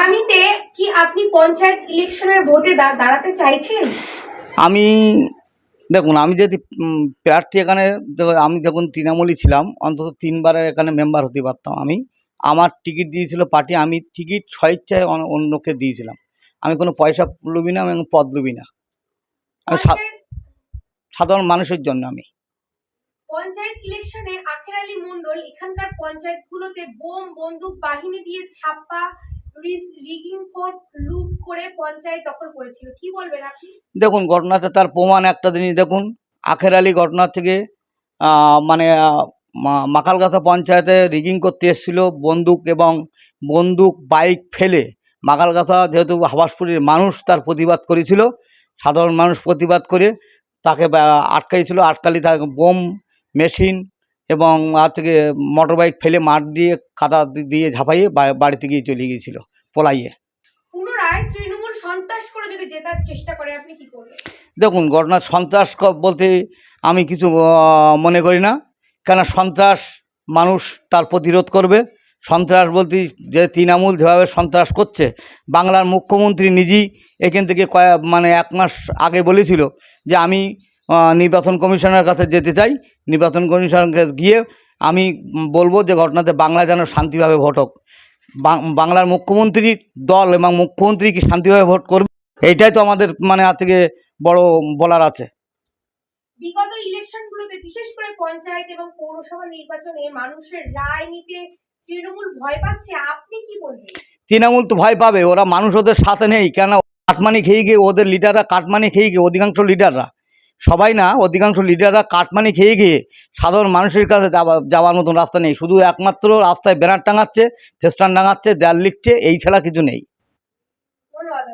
আগামীতে কি আপনি পঞ্চায়েত ইলেকশনের ভোটে দাঁড়াতে চাইছেন? আমি দেখুন, আমি যদি প্রার্থী এখানে আমি যখন তৃণমূলই ছিলাম, অন্তত 3বারের এখানে মেম্বার হতে পারতাম। আমার টিকিট দিয়েছিল পার্টি, আমি টিকিট স্বেচ্ছায় অন্যকে দিয়েছিলাম। আমি কোনো পয়সা লুবি না এবং পদ লুবি না। আমি সাধারণ মানুষের জন্য। আমি পঞ্চায়েত ইলেকশনে আখের আলী মণ্ডল এখানকার পঞ্চায়েতগুলোতে বোম বন্দুক বাহিনী দিয়ে ছাপ্পা রিগিং ভোট লুট করে পঞ্চায়েত দখল করেছিল, কি বলবেন আপনি? দেখুন, ঘটনাতে তার প্রমাণ একটা জিনিস দেখুন। আখের আলী ঘটনা থেকে মানে মাখালগাছা পঞ্চায়েতে রিগিং করতে এসেছিল বন্দুক বাইক ফেলে। মাখালগাছা যেহেতু হাবাসপুরের মানুষ, তার প্রতিবাদ করেছিল, সাধারণ মানুষ প্রতিবাদ করে তাকে আটকাইছিল। আটকালি তাকে বোম মেশিন এবং থেকে মোটর বাইক ফেলে মাঠ দিয়ে কাদা দিয়ে ঝাঁপাইয়ে বাড়িতে গিয়ে চলে গিয়েছিল পলাইয়ে। পুনরায় তৃণমূল সন্ত্রাস করে যদি জেতার চেষ্টা করে আপনি কি করবেন? দেখুন, ঘটনা সন্ত্রাস বলতে আমি কিছু মনে করি না, কেন সন্ত্রাস মানুষ তার প্রতিরোধ করবে। সন্ত্রাস বলতে যে তৃণমূল যেভাবে সন্ত্রাস করছে, বাংলার মুখ্যমন্ত্রী নিজেই এখান থেকে 1 মাস আগে বলেছিল যে আমি নির্বাচন কমিশনের কাছে যেতে চাই। নির্বাচন কমিশনের কাছে গিয়ে আমি বলবো যে ঘটনাতে বাংলা যেন শান্তিভাবে ভোট হোক। বাংলার মুখ্যমন্ত্রীর দল এবং মুখ্যমন্ত্রী কি শান্তিভাবে ভোট করবে, এইটাই তো আমাদের আজ থেকে বড় বলার আছে। বিগত ইলেকশনগুলোতে বিশেষ করে পঞ্চায়েত এবং পৌরসভা নির্বাচনে মানুষের রায় নিতে তৃণমূল ভয় পাচ্ছে, আপনি কি বলবেন? তৃণমূল তো ভয় পাবে, ওরা মানুষ ওদের সাথে নেই। কেন কাটমানি খেয়ে গিয়ে ওদের লিডাররা কাটমানি খেয়ে গিয়ে, অধিকাংশ লিডাররা, সবাই না, অধিকাংশ লিডাররা কাটমানি খেয়ে গিয়ে সাধারণ মানুষের কাছে যাওয়ার মতন রাস্তা নেই। শুধু একমাত্র রাস্তায় ব্যানার টাঙাচ্ছে, ফেস্টান টাঙাচ্ছে, দেয়াল লিখছে, এই ছাড়া কিছু নেই। ধন্যবাদ।